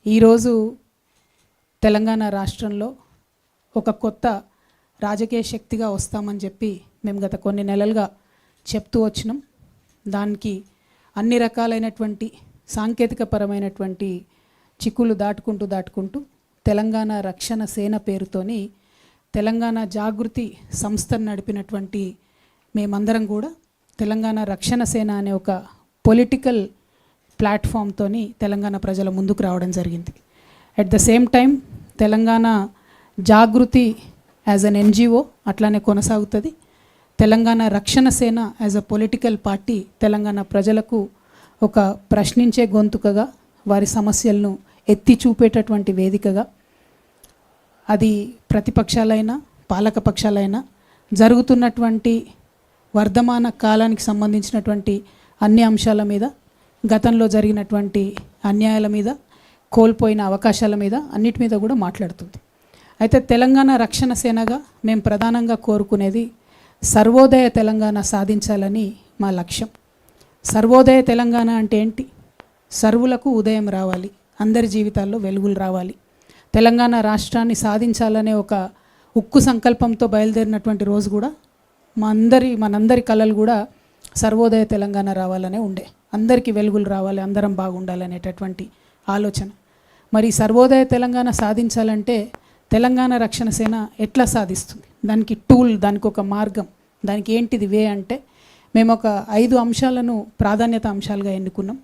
ఈరోజు తెలంగాణ రాష్ట్రంలో ఒక కొత్త రాజకీయ శక్తిగా వస్తామని చెప్పి మేము గత కొన్ని నెలలుగా చెప్తూ వచ్చినాం. దానికి అన్ని రకాలైనటువంటి సాంకేతికపరమైనటువంటి చిక్కులు దాటుకుంటూ తెలంగాణ రక్షణ సేన పేరుతోని తెలంగాణ జాగృతి సంస్థను నడిపినటువంటి మేమందరం కూడా తెలంగాణ రక్షణ సేన అనే ఒక పొలిటికల్ ప్లాట్ఫామ్తోని తెలంగాణ ప్రజల ముందుకు రావడం జరిగింది. At the same time Telangana Jagruthi as an NGO అట్లానే కొనసాగుతుంది. Telangana Rakshana Sena as a political party Telangana ప్రజలకు ఒక ప్రశ్నించే గొంతుకగా, వారి సమస్యలను ఎత్తి చూపేటటువంటి వేదికగా, అది ప్రతిపక్షాలైనా పాలకపక్షాలైనా జరుగుతున్నటువంటి వర్ధమాన కాలానికి సంబంధించినటువంటి అన్ని అంశాల మీద, గతంలో జరిగినటువంటి అన్యాయాల మీద, కోల్పోయిన అవకాశాల మీద, అన్నిటి మీద కూడా మాట్లాడుతుంది. అయితే తెలంగాణ రక్షణ సేనగా మేము ప్రధానంగా కోరుకునేది సర్వోదయ తెలంగాణ సాధించాలని మా లక్ష్యం. సర్వోదయ తెలంగాణ అంటే ఏంటి? సర్వులకు ఉదయం రావాలి, అందరి జీవితాల్లో వెలుగులు రావాలి, తెలంగాణ రాష్ట్రాన్ని సాధించాలనే ఒక ఉక్కు సంకల్పంతో బయలుదేరినటువంటి రోజు కూడా మనందరి కళలు కూడా సర్వోదయ తెలంగాణ రావాలనే ఉండే, అందరికీ వెలుగులు రావాలి, అందరం బాగుండాలనేటటువంటి ఆలోచన. మరి సర్వోదయ తెలంగాణ సాధించాలంటే తెలంగాణ రక్షణ సేన ఎట్లా సాధిస్తుంది? దానికి టూల్, దానికి ఒక మార్గం, దానికి ఏంటిది వే అంటే మేము ఒక 5 అంశాలను ప్రాధాన్యత అంశాలుగా ఎన్నుకున్నాం.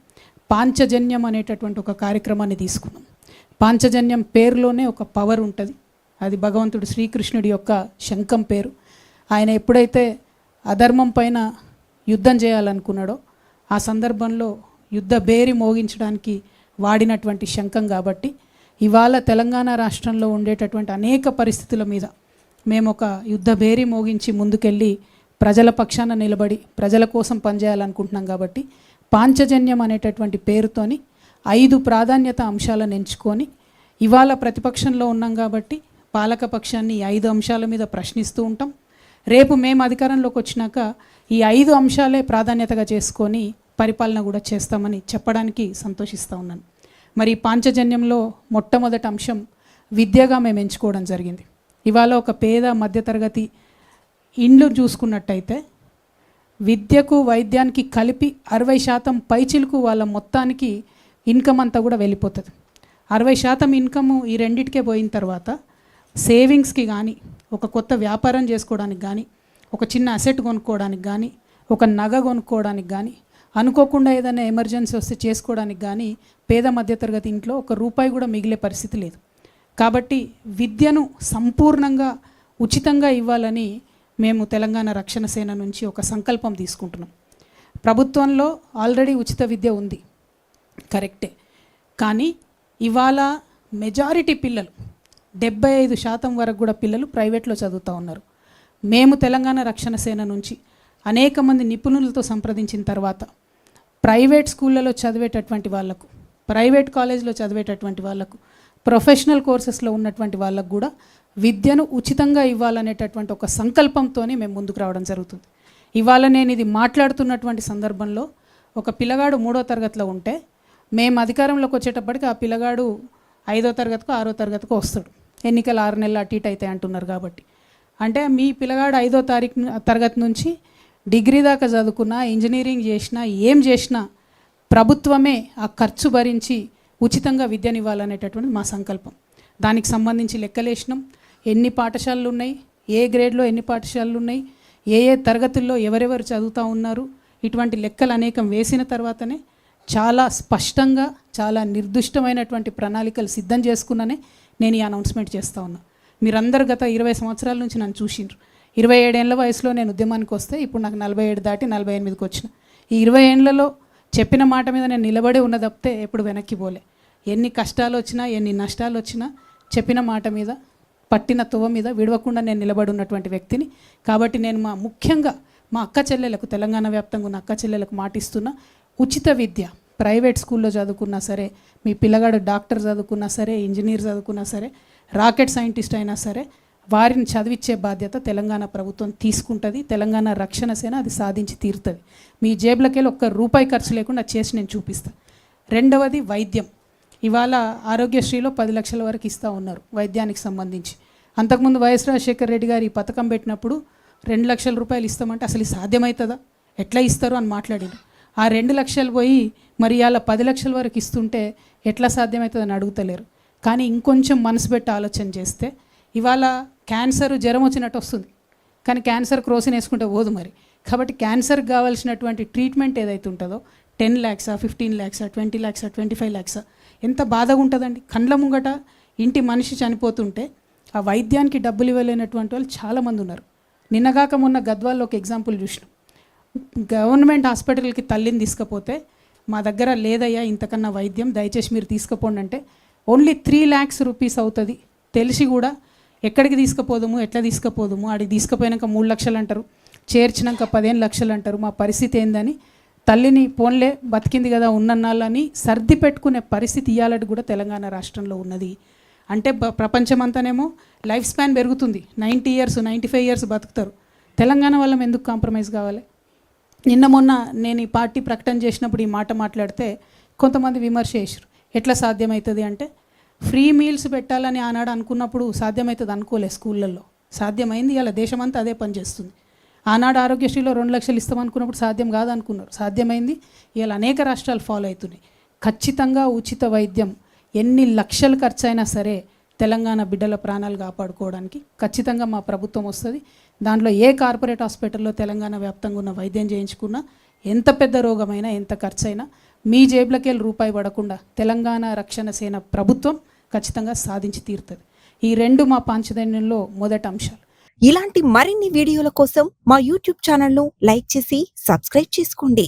పాంచజన్యం అనేటటువంటి ఒక కార్యక్రమాన్ని తీసుకున్నాం. పాంచజన్యం పేరులోనే ఒక పవర్ ఉంటుంది. అది భగవంతుడు శ్రీకృష్ణుడి యొక్క శంఖం పేరు. ఆయన ఎప్పుడైతే అధర్మం పైన యుద్ధం చేయాలనుకున్నాడో ఆ సందర్భంలో యుద్ధ బేరి మోగించడానికి వాడినటువంటి శంఖం. కాబట్టి ఇవాళ తెలంగాణ రాష్ట్రంలో ఉండేటటువంటి అనేక పరిస్థితుల మీద మేము ఒక యుద్ధ బేరి మోగించి ముందుకెళ్ళి ప్రజల పక్షాన నిలబడి ప్రజల కోసం పనిచేయాలనుకుంటున్నాం. కాబట్టి పాంచజన్యం అనేటటువంటి పేరుతోని 5 ప్రాధాన్యత అంశాలను ఎంచుకొని ఇవాళ ప్రతిపక్షంలో ఉన్నాం కాబట్టి పాలకపక్షాన్ని 5 అంశాల మీద ప్రశ్నిస్తూ ఉంటాం. రేపు మేము అధికారంలోకి వచ్చినాక ఈ 5 అంశాలే ప్రాధాన్యతగా చేసుకొని పరిపాలన కూడా చేస్తామని చెప్పడానికి సంతోషిస్తూ ఉన్నాను. మరి పాంచజన్యంలో మొట్టమొదటి అంశం విద్యగా మేము ఎంచుకోవడం జరిగింది. ఇవాళ ఒక పేద మధ్యతరగతి ఇండ్లు చూసుకున్నట్టయితే విద్యకు వైద్యానికి కలిపి 60% పైచిలకు వాళ్ళ మొత్తానికి ఇన్కమ్ అంతా కూడా వెళ్ళిపోతుంది. 60% ఇన్కమ్ ఈ రెండిటికే పోయిన తర్వాత సేవింగ్స్కి కానీ, ఒక కొత్త వ్యాపారం చేసుకోవడానికి కానీ, ఒక చిన్న అసెట్ కొనుక్కోవడానికి కానీ, ఒక నగ కొనుక్కోవడానికి కానీ, అనుకోకుండా ఏదైనా ఎమర్జెన్సీ వస్తే చేసుకోవడానికి కానీ పేద మధ్యతరగతి ఇంట్లో ఒక రూపాయి కూడా మిగిలే పరిస్థితి లేదు. కాబట్టి విద్యను సంపూర్ణంగా ఉచితంగా ఇవ్వాలని మేము తెలంగాణ రక్షణ సేన నుంచి ఒక సంకల్పం తీసుకుంటున్నాం. ప్రభుత్వంలో ఆల్రెడీ ఉచిత విద్య ఉంది, కరెక్టే. కానీ ఇవాళ మెజారిటీ పిల్లలు 75% వరకు కూడా పిల్లలు ప్రైవేట్లో చదువుతూ ఉన్నారు. మేము తెలంగాణ రక్షణ సేన నుంచి అనేక మంది నిపుణులతో సంప్రదించిన తర్వాత ప్రైవేట్ స్కూళ్ళలో చదివేటటువంటి వాళ్ళకు, ప్రైవేట్ కాలేజ్లో చదివేటటువంటి వాళ్ళకు, ప్రొఫెషనల్ కోర్సెస్లో ఉన్నటువంటి వాళ్ళకు కూడా విద్యను ఉచితంగా ఇవ్వాలనేటటువంటి ఒక సంకల్పంతోనే మేము ముందుకు రావడం జరుగుతుంది. ఇవాళ నేను ఇది మాట్లాడుతున్నటువంటి సందర్భంలో ఒక పిల్లగాడు 3వ తరగతిలో ఉంటే మేము అధికారంలోకి వచ్చేటప్పటికి ఆ పిల్లగాడు 5వ తరగతికో 6వ తరగతికో వస్తాడు. ఎన్నికలు 6 నెలలు అటు ఇటు అయితే అంటున్నారు. కాబట్టి అంటే మీ పిల్లగాడు 5వ తరగతి నుంచి డిగ్రీ దాకా చదువుకున్నా, ఇంజనీరింగ్ చేసినా, ఏం చేసినా ప్రభుత్వమే ఆ ఖర్చు భరించి ఉచితంగా విద్యనివ్వాలనేటటువంటి మా సంకల్పం. దానికి సంబంధించి లెక్కలేసినాం. ఎన్ని పాఠశాలలు ఉన్నాయి, ఏ గ్రేడ్లో ఎన్ని పాఠశాలలు ఉన్నాయి, ఏ తరగతుల్లో ఎవరెవరు చదువుతూ ఉన్నారు, ఇటువంటి లెక్కలు అనేకం వేసిన తర్వాతనే చాలా స్పష్టంగా, చాలా నిర్దిష్టమైనటువంటి ప్రణాళికలు సిద్ధం చేసుకున్ననే నేను ఈ అనౌన్స్మెంట్ చేస్తూ ఉన్నా. మీరందరూ గత 20 సంవత్సరాల నుంచి నన్ను చూసిండ్రు. 27 ఏళ్ళ వయసులో నేను ఉద్యమానికి వస్తే ఇప్పుడు నాకు 47 దాటి 48కి వచ్చిన. ఈ 20 ఏళ్లలో చెప్పిన మాట మీద నేను నిలబడి ఉన్న తప్పితే ఎప్పుడు వెనక్కి పోలే. ఎన్ని కష్టాలు వచ్చినా, ఎన్ని నష్టాలు వచ్చినా చెప్పిన మాట మీద, పట్టిన తువ్వ మీద విడవకుండా నేను నిలబడి ఉన్నటువంటి వ్యక్తిని. కాబట్టి నేను ముఖ్యంగా మా అక్క చెల్లెలకు, తెలంగాణ వ్యాప్తంగా ఉన్న అక్క చెల్లెలకు మాటిస్తున్నా, ఉచిత విద్య ప్రైవేట్ స్కూల్లో చదువుకున్నా సరే, మీ పిల్లగాడు డాక్టర్ చదువుకున్నా సరే, ఇంజనీర్ చదువుకున్నా సరే, రాకెట్ సైంటిస్ట్ అయినా సరే, వారిని చదివించే బాధ్యత తెలంగాణ ప్రభుత్వం తీసుకుంటుంది. తెలంగాణ రక్షణ సేన అది సాధించి తీరుతుంది. మీ జేబులకెళ్ళి ఒక్క రూపాయి ఖర్చు లేకుండా చేసి నేను చూపిస్తాను. రెండవది వైద్యం. ఇవాళ ఆరోగ్యశ్రీలో 10 లక్షల వరకు ఇస్తూ ఉన్నారు వైద్యానికి సంబంధించి. అంతకుముందు వైఎస్ రాజశేఖర రెడ్డి గారు ఈ పథకం పెట్టినప్పుడు 2 లక్షల రూపాయలు ఇస్తామంటే అసలు ఇది సాధ్యమవుతుందా, ఎట్లా ఇస్తారు అని మాట్లాడారు. ఆ 2 లక్షలు పోయి మరి ఇవాళ 10 లక్షల వరకు ఇస్తుంటే ఎట్లా సాధ్యమవుతుందని అడుగుతలేరు. కానీ ఇంకొంచెం మనసు పెట్టి ఆలోచన చేస్తే ఇవాళ క్యాన్సర్ జ్వరం వచ్చినట్టు వస్తుంది, కానీ క్యాన్సర్ క్రోసిన్ వేసుకుంటే పోదు మరి. కాబట్టి క్యాన్సర్కి కావాల్సినటువంటి ట్రీట్మెంట్ ఏదైతే ఉంటుందో 10 lakhs, 15 lakhs, 20 lakhs, 25 lakhs ఎంత బాధగా ఉంటుందండి. కండ్ల ముంగట ఇంటి మనిషి చనిపోతుంటే ఆ వైద్యానికి డబ్బులు ఇవ్వలేనటువంటి వాళ్ళు చాలామంది ఉన్నారు. నిన్నగాక మొన్న గద్వాల్లో ఒక ఎగ్జాంపుల్ చూసినాం. గవర్నమెంట్ హాస్పిటల్కి తల్లిని తీసుకుపోతే మా దగ్గర లేదయ్యా ఇంతకన్నా వైద్యం, దయచేసి మీరు తీసుకుపోండి అంటే ఓన్లీ 3 lakhs rupees అవుతుంది. తెలిసి కూడా ఎక్కడికి తీసుకుపోదాము, ఎట్లా తీసుకుపోదాము, ఆడికి తీసుకుపోయినాక 3 లక్షలు అంటారు, చేర్చినాక 15 లక్షలు అంటారు. మా పరిస్థితి ఏందని తల్లిని పోన్లే బతికింది కదా ఉన్నన్నాళ్ళని సర్ది పెట్టుకునే పరిస్థితి ఇవ్వాలని కూడా తెలంగాణ రాష్ట్రంలో ఉన్నది. అంటే ప్రపంచమంతానేమో లైఫ్ స్పాన్ పెరుగుతుంది, 90 years 95 years బతుకుతారు. తెలంగాణ వాళ్ళం ఎందుకు కాంప్రమైజ్ కావాలి? నిన్న మొన్న నేను ఈ పార్టీ ప్రకటన చేసినప్పుడు ఈ మాట మాట్లాడితే కొంతమంది విమర్శ చేశారు. ఎట్లా సాధ్యమవుతుంది అంటే, ఫ్రీ మీల్స్ పెట్టాలని ఆనాడు అనుకున్నప్పుడు సాధ్యమవుతుంది అనుకోలే, స్కూళ్ళల్లో సాధ్యమైంది. ఇలా దేశమంతా అదే పని చేస్తుంది. ఆనాడు ఆరోగ్యశ్రీలో 2 లక్షలు ఇస్తామనుకున్నప్పుడు సాధ్యం కాదనుకున్నారు, సాధ్యమైంది. ఇలా అనేక రాష్ట్రాలు ఫాలో అవుతున్నాయి. ఖచ్చితంగా ఉచిత వైద్యం ఎన్ని లక్షలు ఖర్చు అయినా సరే తెలంగాణ బిడ్డల ప్రాణాలు కాపాడుకోవడానికి ఖచ్చితంగా మా ప్రభుత్వం వస్తుంది. దాంట్లో ఏ కార్పొరేట్ హాస్పిటల్లో తెలంగాణ వ్యాప్తంగా ఉన్న వైద్యం చేయించుకున్నా ఎంత పెద్ద రోగమైనా ఎంత ఖర్చు అయినా మీ జేబులకి రూపాయి పడకుండా తెలంగాణ రక్షణ సేన ప్రభుత్వం ఖచ్చితంగా సాధించి తీరుతుంది. ఈ 2 మా పాంచజన్యంలో మొదటి అంశాలు. ఇలాంటి మరిన్ని వీడియోల కోసం మా యూట్యూబ్ ఛానల్ను లైక్ చేసి సబ్స్క్రైబ్ చేసుకోండి.